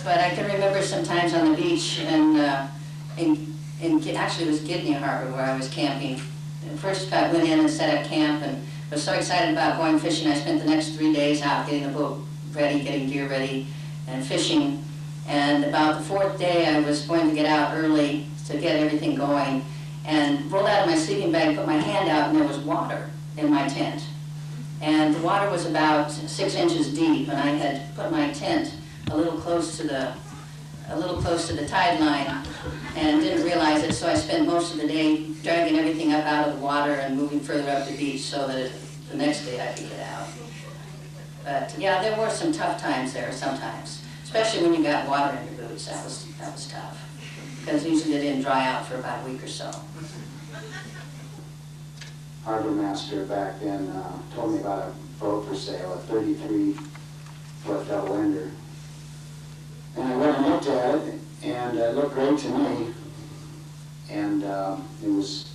But I can remember some times on the beach and actually it was Gidney Harbor where I was camping. First I went in and set up camp and was so excited about going fishing. I spent the next 3 days out getting the boat ready, getting gear ready, and fishing. And about the 4th day I was going to get out early to get everything going, and rolled out of my sleeping bag, put my hand out, and there was water in my tent. And the water was about 6 inches deep, and I had put my tent a little close to the tide line and didn't realize it, so I spent most of the day dragging everything up out of the water and moving further up the beach so that the next day I could get out. But yeah, there were some tough times there sometimes, especially when you got water in your boots. That was tough, because usually they didn't dry out for about a week or so. Harbor master back then told me about a boat for sale, a 33-foot double ender. And I went and looked at it, and it looked great to me. And it was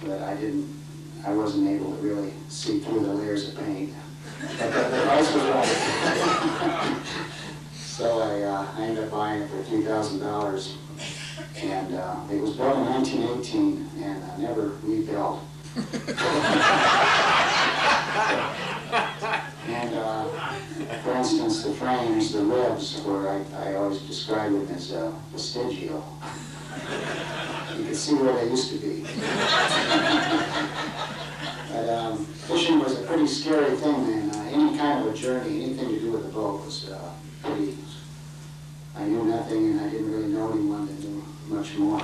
that I wasn't able to really see through the layers of paint. But the price was right. So I ended up buying it for $3,000. And it was built in 1918 and never rebuilt. And for instance, the frames, the ribs, were, I always describe them as vestigial. You could see where they used to be. But fishing was a pretty scary thing then. Any kind of a journey, anything to do with the boat was pretty... I knew nothing, and I didn't really know anyone that knew much more.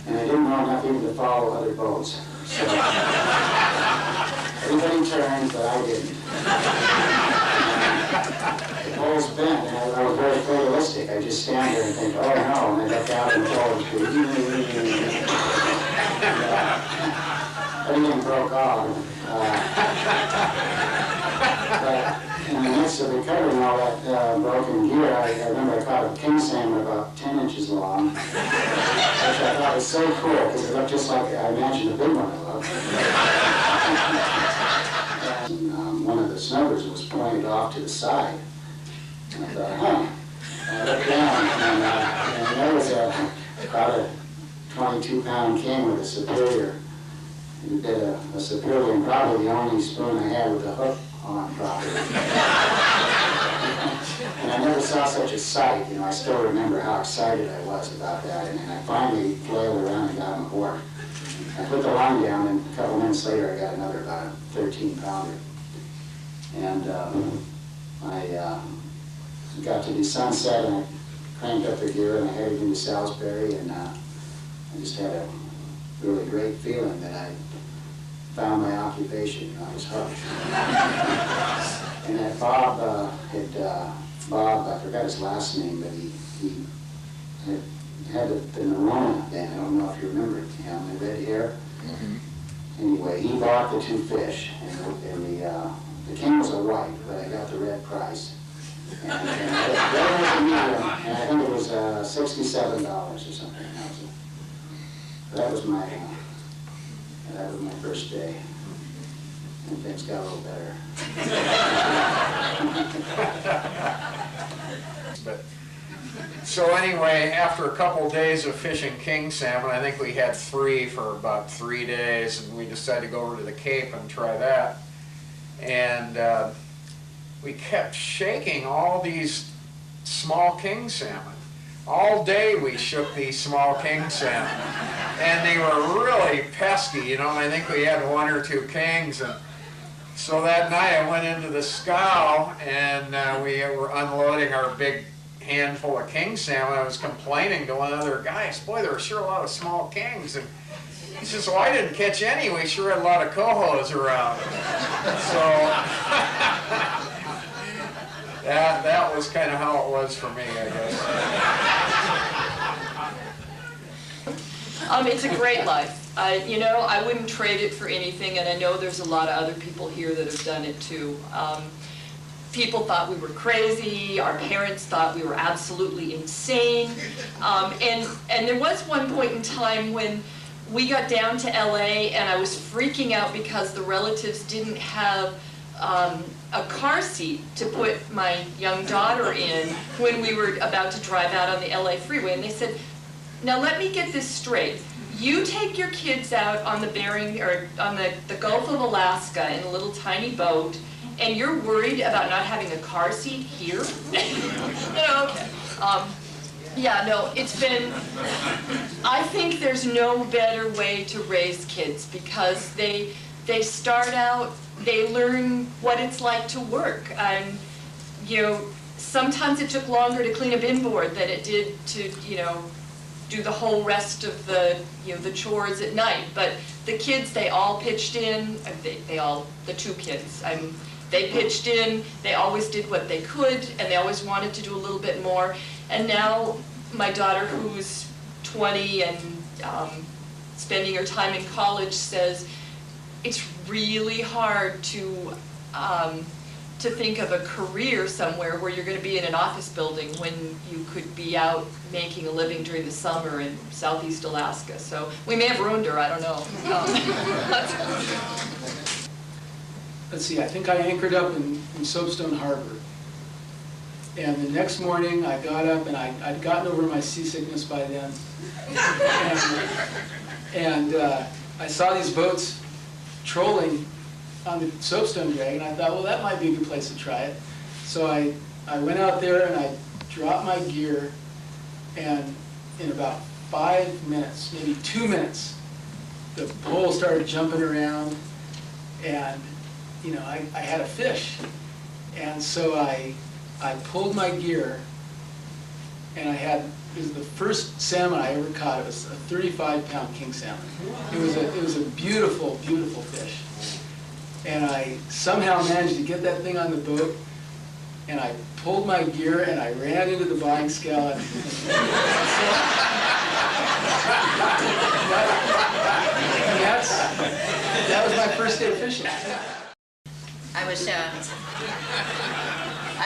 And I didn't know enough even to follow other boats. So everybody turned, but I didn't. The pole's bent, and I was very fatalistic. I just stand there and think, oh no, and I look out and the pole was everything broke off. But in the midst of recovering all that broken gear, I remember I caught a king salmon about 10 inches long, which I thought was so cool because it looked just like I imagined a big one would look. And one of the snubbers was pointed off to the side. And I thought, huh. I looked down, and there was about a 22-pound king with a superior. He did a superior, and probably the only spoon I had with a hook on properly. And I never saw such a sight. You know, I still remember how excited I was about that. And I finally flailed around and got him aboard. I put the line down, and a couple minutes later I got another about a 13-pounder. And I got to the sunset, and I cranked up the gear, and I headed into Salisbury, and I just had a really great feeling that I found my occupation. I was hooked. And that Bob Bob, I forgot his last name, but he had the Nerona then. I don't know if you remember him, the red hair. Mm-hmm. Anyway, he bought the 2 fish, and the king was a white, but I got the red price. And that was a medium, and I think it was $67 or something. That was my first day, and things got a little better. So anyway, after a couple days of fishing king salmon, I think we had 3 for about 3 days, and we decided to go over to the Cape and try that. And we kept shaking all these small king salmon. All day we shook these small king salmon, and they were really pesky, you know, and I think we had 1 or 2 kings. And so that night I went into the scow, and we were unloading our big handful of king salmon. I was complaining to one of the other guys, boy, there were sure a lot of small kings. And he says, well, I didn't catch any. We sure had a lot of cohos around. So that was kind of how it was for me, I guess. It's a great life. You know, I wouldn't trade it for anything, and I know there's a lot of other people here that have done it too. People thought we were crazy. Our parents thought we were absolutely insane. And there was one point in time when we got down to LA, and I was freaking out because the relatives didn't have a car seat to put my young daughter in when we were about to drive out on the LA freeway. And they said, now let me get this straight. You take your kids out on the Bering, or on the Gulf of Alaska in a little tiny boat, and you're worried about not having a car seat here? Okay. Yeah, no, it's been, I think there's no better way to raise kids, because they start out, they learn what it's like to work. And, you know, sometimes it took longer to clean a bin board than it did to, you know, do the whole rest of the, you know, the chores at night. But the kids, they all pitched in, the two kids, they pitched in, they always did what they could, and they always wanted to do a little bit more. And now my daughter, who's 20 and spending her time in college, says it's really hard to think of a career somewhere where you're going to be in an office building when you could be out making a living during the summer in Southeast Alaska. So we may have ruined her, I don't know. Let's see, I think I anchored up in Soapstone Harbor. And the next morning I got up, and I'd gotten over my seasickness by then. And I saw these boats trolling on the soapstone drag, and I thought, well, that might be a good place to try it. So I went out there and I dropped my gear, and in about 5 minutes, maybe 2 minutes, the pole started jumping around, and you know, I had a fish. And so I pulled my gear, and it was the first salmon I ever caught. It was a 35-pound king salmon. It was a beautiful, beautiful fish. And I somehow managed to get that thing on the boat, and I pulled my gear and I ran into the buying scale. And that was my first day fishing. I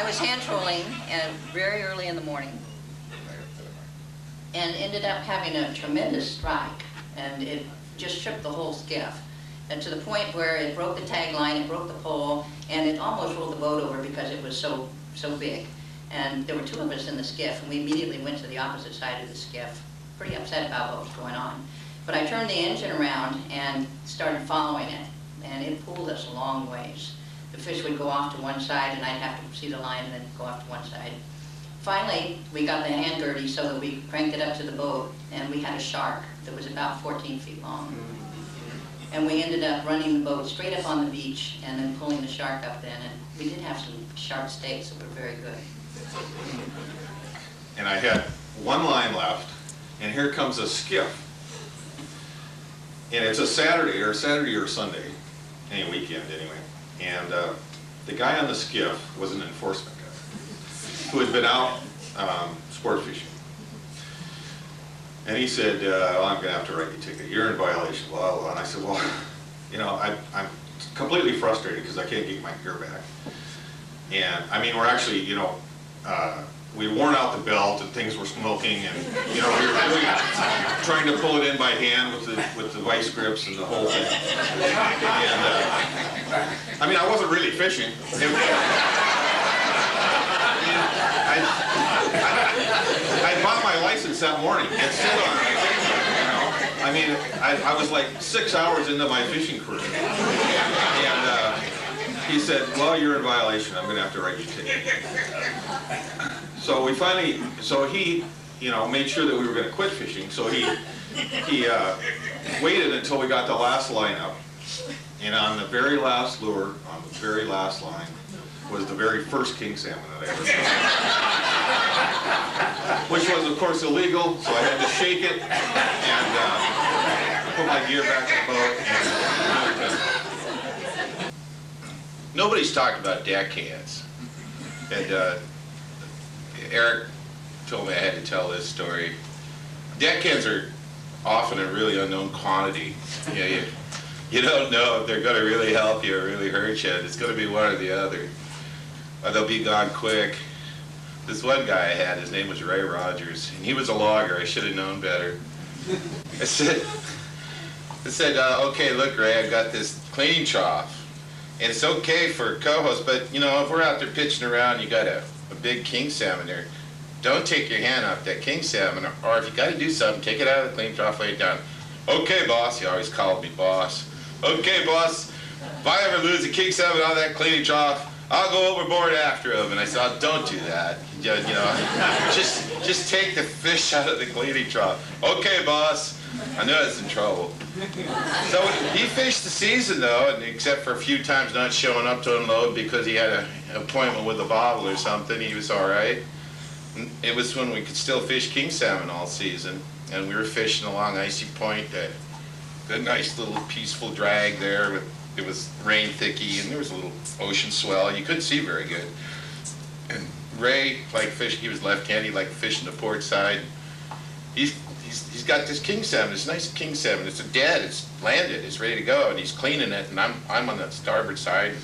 was hand trolling very early in the morning, and ended up having a tremendous strike, and it just shook the whole skiff. And to the point where it broke the tag line, it broke the pole, and it almost rolled the boat over because it was so big. And there were two of us in the skiff, and we immediately went to the opposite side of the skiff, pretty upset about what was going on. But I turned the engine around and started following it, and it pulled us a long ways. The fish would go off to one side, and I'd have to see the line and then go off to one side. Finally, we got the hand dirty so that we cranked it up to the boat, and we had a shark that was about 14 feet long. And we ended up running the boat straight up on the beach and then pulling the shark up then. And we did have some shark steaks that were very good. And I had one line left, and here comes a skiff. And it's a Saturday or Sunday, any weekend anyway. And the guy on the skiff was an enforcement guy who had been out sport fishing. And he said, well, I'm going to have to write you a ticket. You're in violation, blah, blah, blah. And I said, well, you know, I'm completely frustrated because I can't get my gear back. And, I mean, we're actually, you know, we had worn out the belt and things were smoking, and, you know, we were really trying to pull it in by hand with the vice grips and the whole thing. And, I mean, I wasn't really fishing. I bought my license that morning. It's still on. You know? I mean, I was like 6 hours into my fishing career. And he said, well, you're in violation. I'm going to have to write you a ticket. So we finally, he, you know, made sure that we were going to quit fishing. So he waited until we got the last line up. And on the very last lure, on the very last line, was the very first king salmon that I ever caught. Which was, of course, illegal, so I had to shake it and put my gear back in the boat. Nobody's talked about deckhands. And Eric told me I had to tell this story. Deckhands are often a really unknown quantity. You don't know if they're going to really help you or really hurt you. It's going to be one or the other. Or they'll be gone quick. This one guy I had, his name was Ray Rogers, and he was a logger. I should have known better. I said, okay, look, Ray, I've got this cleaning trough. And it's okay for co-hosts, but you know, if we're out there pitching around, you got a big king salmon there, don't take your hand off that king salmon, or if you got to do something, take it out of the clean trough, lay it down. Okay, boss. He always called me boss. Okay, boss. If I ever lose a king salmon out of that cleaning trough, I'll go overboard after him. And I said, don't do that. You know, just take the fish out of the cleaning trough. Okay, boss. I knew I was in trouble. So he fished the season though, and except for a few times not showing up to unload because he had an appointment with a bottle or something, he was all right. It was when we could still fish king salmon all season, and we were fishing along Icy Point, a nice little peaceful drag there. It was rain thicky, and there was a little ocean swell. You couldn't see very good. And Ray liked fishing. He was left-handed. He liked fishing the port side. He's got this king salmon, this nice king salmon. It's dead, it's landed, it's ready to go, and he's cleaning it, and I'm on the starboard side.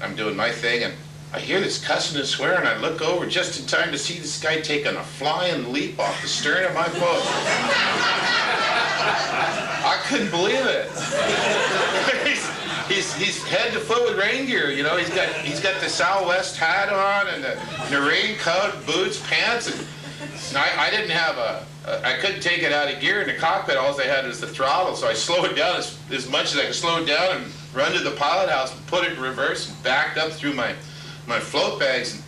I'm doing my thing, and I hear this cussing and swearing. I look over just in time to see this guy taking a flying leap off the stern of my boat. I couldn't believe it. He's head to foot with rain gear, you know. He's got the Southwest hat on and the raincoat, boots, pants, and I didn't have I couldn't take it out of gear in the cockpit. All I had was the throttle, so I slowed it down as much as I could slow it down and run to the pilot house and put it in reverse and backed up through my float bags.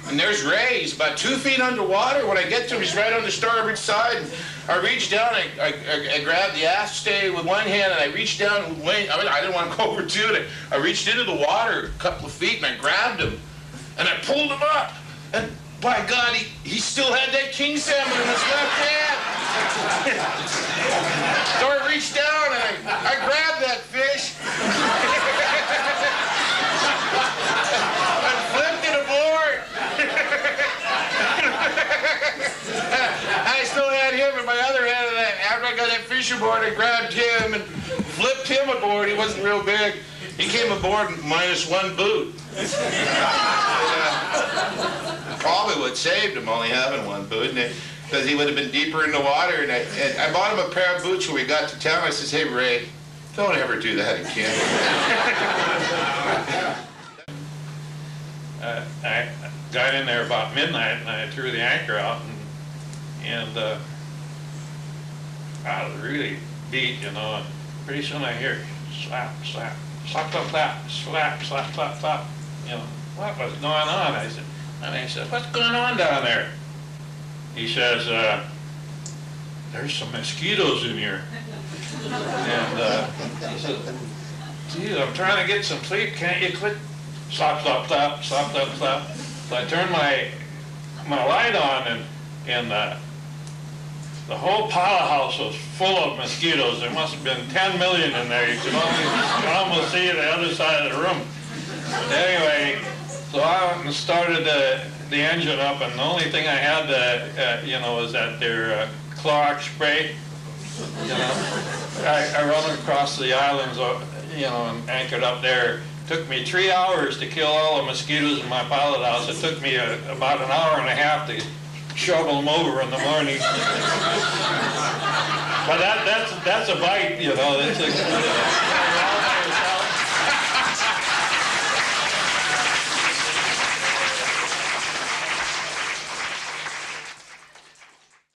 And there's Ray. He's about 2 feet underwater. When I get to him, he's right on the starboard side. And I reached down, I grabbed the aft stay with one hand, and I reached down and I didn't want to go over to it. I reached into the water a couple of feet, and I grabbed him, and I pulled him up. And by God, he still had that king salmon in his left hand. So I reached down, and I grabbed that fish. I flipped it aboard. I still had him in my other hand, and after I got that fish aboard, I grabbed him and flipped him aboard. He wasn't real big. He came aboard -1 boot. Probably what saved him only having 1 boot, because he would have been deeper in the water. And I bought him a pair of boots when we got to town. I says, hey, Ray, don't ever do that again. I got in there about midnight, and I threw the anchor out, and I was really beat, you know, and pretty soon I hear slap, slap, slap, slap, slap, slap, slap, slap, slap. You know, what was going on? I said, what's going on down there? He says, there's some mosquitoes in here. And he said, geez, I'm trying to get some sleep, can't you quit? Slap, slap, slap, slap, slap, slap. So I turned my light on, and the whole power house was full of mosquitoes. There must have been 10 million in there. You could almost see the other side of the room. But anyway, so I went and started the engine up, and the only thing I had, you know, was that their Clorox spray. You know, I run across the islands, you know, and anchored up there. It took me 3 hours to kill all the mosquitoes in my pilot house. It took me about an hour and a half to shovel them over in the morning. But that's a bite, you know.